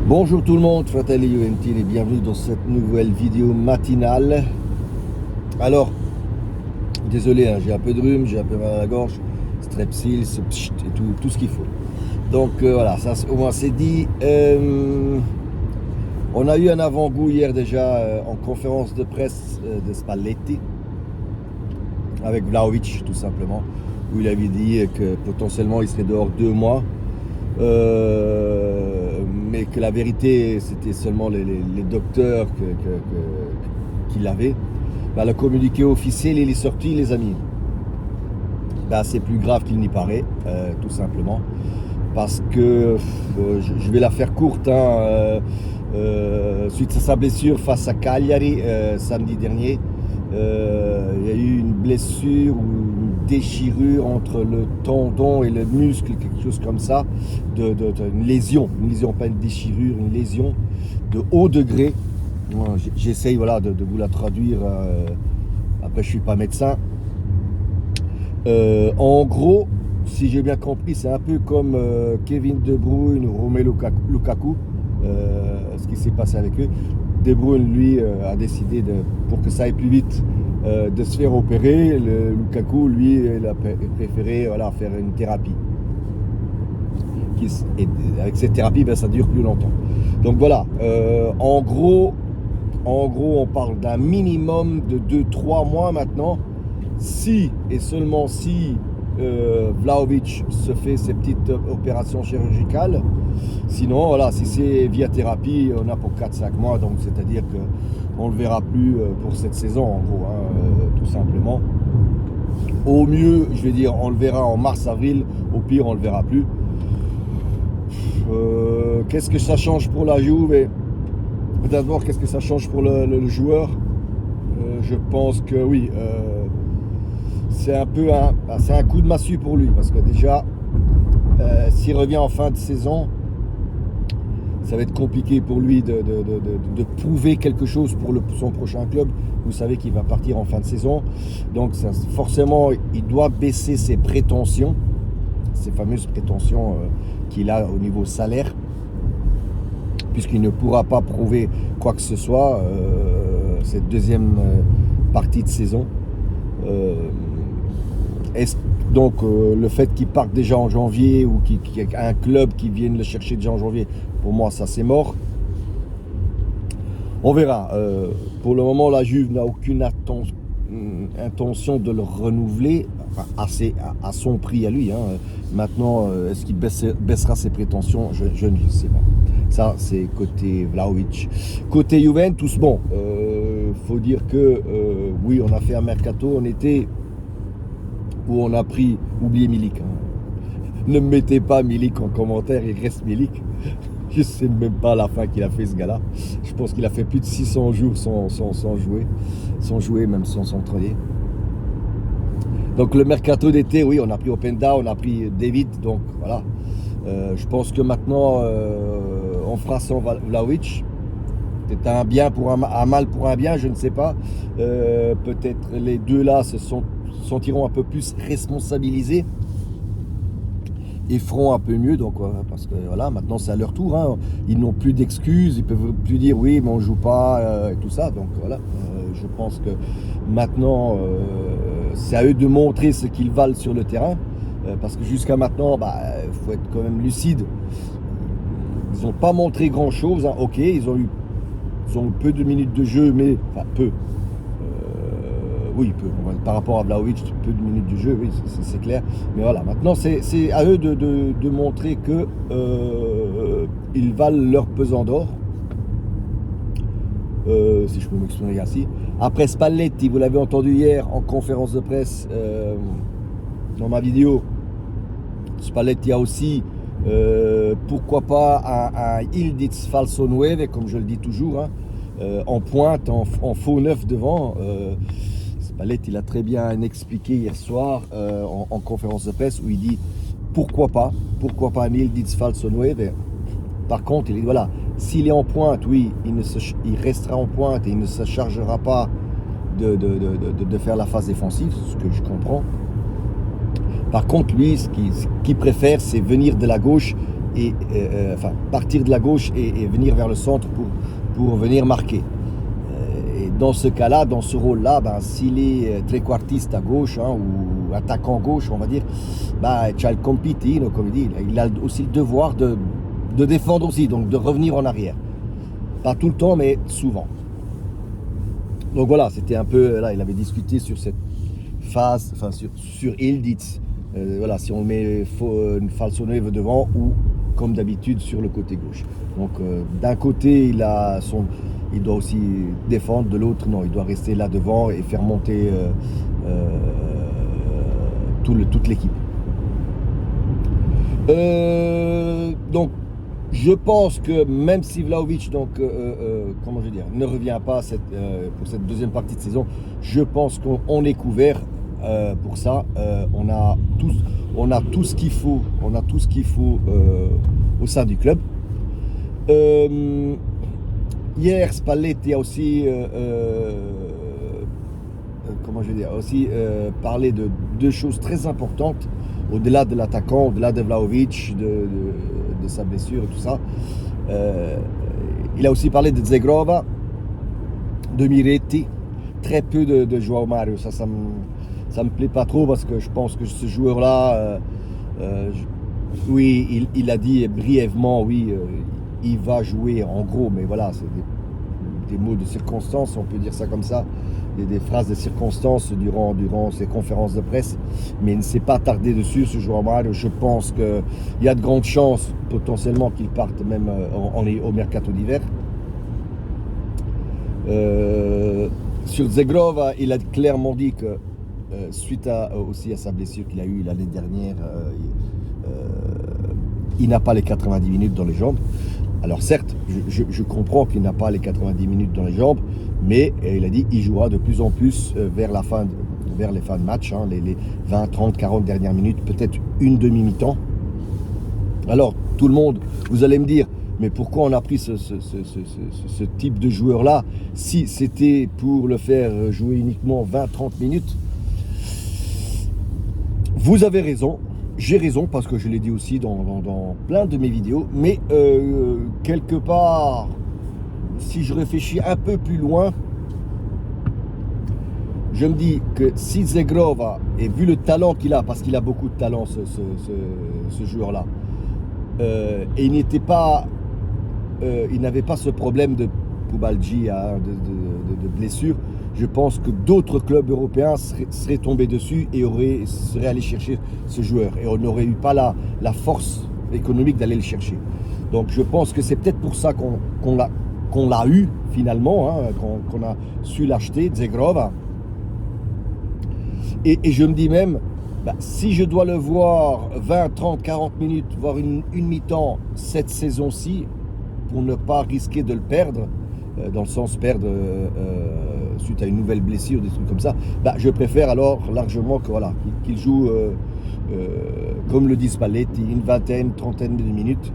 Bonjour tout le monde, Fratelli Juventini, bienvenue dans cette nouvelle vidéo matinale. Alors, désolé, hein, j'ai un peu de rhume, j'ai un peu mal à la gorge, strepsil, et tout ce qu'il faut. Donc voilà, ça au moins c'est dit. On a eu un avant-goût hier déjà en conférence de presse de Spalletti, avec Vlahovic tout simplement, où il avait dit que potentiellement il serait dehors 2 mois. Mais que la vérité c'était seulement les docteurs qui l'avaient. Le communiqué officiel il est sorti, les amis. C'est plus grave qu'il n'y paraît, tout simplement, parce que je vais la faire courte, suite à sa blessure face à Cagliari samedi dernier. Il y a eu une blessure ou une déchirure entre le tendon et le muscle, quelque chose comme ça, une lésion, pas une déchirure, une lésion de haut degré. J'essaye de vous la traduire, après je suis pas médecin. En gros, si j'ai bien compris, c'est un peu comme Kevin De Bruyne ou Romelu Lukaku, ce qui s'est passé avec eux. De Bruyne, lui, a décidé, pour que ça aille plus vite, de se faire opérer. Lukaku, lui, il a préféré faire une thérapie. Et avec cette thérapie, ça dure plus longtemps. Donc voilà, en gros, on parle d'un minimum de 2-3 mois maintenant. Si et seulement si Vlahovic se fait ses petites opérations chirurgicales. Sinon, si c'est via thérapie, on a pour 4-5 mois, donc c'est-à-dire qu'on ne le verra plus pour cette saison, en gros, tout simplement. Au mieux, je vais dire, on le verra en mars-avril, au pire, on ne le verra plus. Qu'est-ce que ça change pour la Juve? D'abord, qu'est-ce que ça change pour le joueur? Je pense que oui, c'est un peu c'est un coup de massue pour lui, parce que déjà, s'il revient en fin de saison, ça va être compliqué pour lui de prouver quelque chose pour son prochain club. Vous savez qu'il va partir en fin de saison, donc forcément il doit baisser ses prétentions, ces fameuses prétentions qu'il a au niveau salaire, puisqu'il ne pourra pas prouver quoi que ce soit cette deuxième partie de saison. Donc le fait qu'il parte déjà en janvier, ou qu'il y ait un club qui vienne le chercher déjà en janvier, pour moi ça c'est mort. On verra. Pour le moment, la Juve n'a aucune intention de le renouveler, à son prix à lui. Maintenant, est-ce qu'il baissera ses prétentions? Je ne sais pas. Ça, c'est côté Vlahovic. Côté Juventus, bon, faut dire que oui, on a fait un mercato en été où on a pris, oubliez Milik. Ne me mettez pas Milik en commentaire, il reste Milik. Je ne sais même pas la fin qu'il a fait, ce gars-là. Je pense qu'il a fait plus de 600 jours sans jouer, même sans s'entraîner. Donc le mercato d'été, oui, on a pris Openda, on a pris David, donc voilà. Je pense que maintenant, on fera sans Vlahovic. Peut-être un bien pour un mal pour un bien, je ne sais pas. Peut-être les deux là se sentiront un peu plus responsabilisés et feront un peu mieux, donc parce que maintenant c'est à leur tour, ils n'ont plus d'excuses, ils peuvent plus dire oui mais on joue pas et tout ça, donc je pense que maintenant c'est à eux de montrer ce qu'ils valent sur le terrain, parce que jusqu'à maintenant il faut être quand même lucide, ils n'ont pas montré grand chose, ok, ils ont eu peu de minutes de jeu, mais peu. Oui, par rapport à Vlahovic, peu de minutes du jeu, oui, c'est clair. Mais voilà, maintenant c'est à eux de montrer que ils valent leur pesant d'or. Si je peux m'exprimer ainsi. Après Spalletti, vous l'avez entendu hier en conférence de presse dans ma vidéo. Spalletti a aussi pourquoi pas un Yıldız Falso 9, comme je le dis toujours, en pointe, en faux neuf devant. Spalletti, il a très bien expliqué hier soir en conférence de presse, où il dit pourquoi pas un Yıldız Falso 9. Par contre, il dit s'il est en pointe, oui, il restera en pointe et il ne se chargera pas de faire la phase défensive, ce que je comprends. Par contre, lui, ce qu'il préfère, c'est venir de la gauche enfin, partir de la gauche et venir vers le centre pour venir marquer. Et dans ce cas-là, dans ce rôle-là, s'il est trequartiste à gauche, hein, ou attaquant gauche, on va dire, c'ha le compitino, comme il dit, il a aussi le devoir de défendre aussi, donc de revenir en arrière. Pas tout le temps, mais souvent. Donc voilà, c'était un peu, là, il avait discuté sur cette phase, enfin sur Ildiz. Voilà, si on met une falso 9 devant ou comme d'habitude sur le côté gauche. Donc d'un côté il doit aussi défendre, de l'autre non, il doit rester là devant et faire monter toute l'équipe. Donc je pense que même si Vlahovic comment je veux dire, ne revient pas pour cette deuxième partie de saison, je pense qu'on est couvert pour ça. On a tout ce qu'il faut, au sein du club. Hier, Spalletti a aussi comment je veux dire, aussi parlé de deux choses très importantes au-delà de l'attaquant, au-delà de Vlahovic, de sa blessure et tout ça. Il a aussi parlé de Zegrova, de Miretti, très peu de João Mario. Ça me plaît pas trop parce que je pense que ce joueur-là, oui, il a dit brièvement, oui, il va jouer en gros, mais voilà, c'est des mots de circonstance, on peut dire ça comme ça, des phrases de circonstance durant ses conférences de presse, mais il ne s'est pas attardé dessus, ce joueur Mario. Je pense qu'il y a de grandes chances potentiellement qu'il parte même au mercato d'hiver. Sur Zegrova, il a clairement dit que suite aussi à sa blessure qu'il a eue l'année dernière, il n'a pas les 90 minutes dans les jambes. Alors certes, je comprends qu'il n'a pas les 90 minutes dans les jambes, mais il a dit qu'il jouera de plus en plus vers les fins de match, hein, les 20, 30, 40 dernières minutes, peut-être une demi-mi-temps. Alors tout le monde, vous allez me dire, mais pourquoi on a pris ce type de joueur-là si c'était pour le faire jouer uniquement 20-30 minutes? Vous avez raison, j'ai raison parce que je l'ai dit aussi dans plein de mes vidéos, mais quelque part, si je réfléchis un peu plus loin, je me dis que si Zegrova, et vu le talent qu'il a, parce qu'il a beaucoup de talent ce joueur-là, et il n'avait pas ce problème de pubalgie, hein, de blessure, je pense que d'autres clubs européens seraient tombés dessus et seraient allés chercher ce joueur. Et on n'aurait eu pas la force économique d'aller le chercher. Donc je pense que c'est peut-être pour ça qu'on l'a eu finalement, hein, qu'on a su l'acheter, Zegrova. Et je me dis même, si je dois le voir 20, 30, 40 minutes, voire une mi-temps cette saison-ci, pour ne pas risquer de le perdre, dans le sens perdre suite à une nouvelle blessure, des trucs comme ça, je préfère alors largement qu'il joue, comme le dit Spalletti, une vingtaine, trentaine de minutes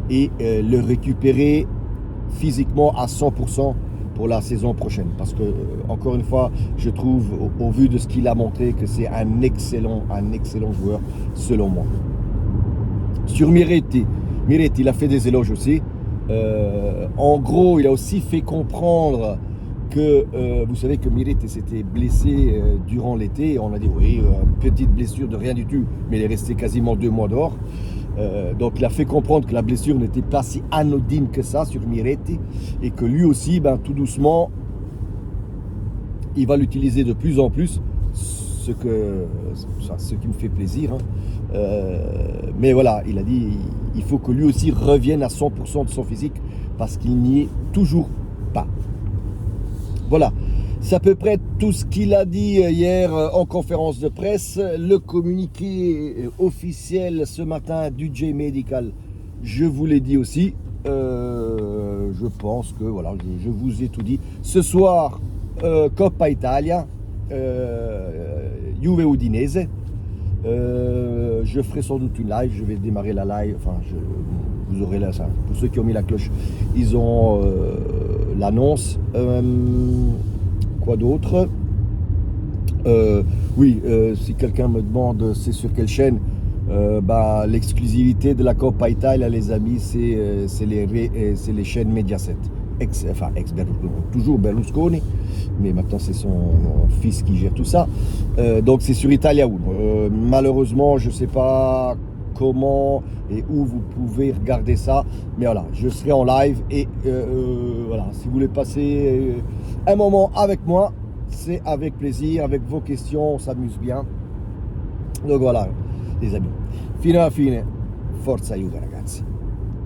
et le récupérer physiquement à 100% pour la saison prochaine. Parce que, encore une fois, je trouve, au vu de ce qu'il a montré, que c'est un excellent joueur, selon moi. Sur Miretti, il a fait des éloges aussi. En gros, il a aussi fait comprendre que, vous savez que Miretti s'était blessé durant l'été. On a dit, oui, petite blessure de rien du tout, mais il est resté quasiment 2 mois dehors. Donc il a fait comprendre que la blessure n'était pas si anodine que ça sur Miretti et que lui aussi, tout doucement, il va l'utiliser de plus en plus, ce qui me fait plaisir. Hein. Mais voilà, il a dit il faut que lui aussi revienne à 100% de son physique parce qu'il n'y est toujours pas. Voilà. C'est à peu près tout ce qu'il a dit hier en conférence de presse. Le communiqué officiel ce matin du J-Medical, je vous l'ai dit aussi. Je pense que voilà, je vous ai tout dit. Ce soir, Coppa Italia, Juve Udinese. Je ferai sans doute une live, je vais démarrer la live. Enfin, vous aurez là ça. Pour ceux qui ont mis la cloche, ils ont l'annonce. Quoi d'autre? Oui, si quelqu'un me demande c'est sur quelle chaîne, L'exclusivité de la Coppa Italia, les amis, c'est les chaînes Mediaset. Toujours Berlusconi, mais maintenant c'est son fils qui gère tout ça. Donc c'est sur Italia 1. Malheureusement, je ne sais pas comment et où vous pouvez regarder ça, mais voilà, je serai en live et voilà, si vous voulez passer un moment avec moi, c'est avec plaisir, avec vos questions, on s'amuse bien. Donc voilà, les amis, fino alla fine, forza Juve ragazzi.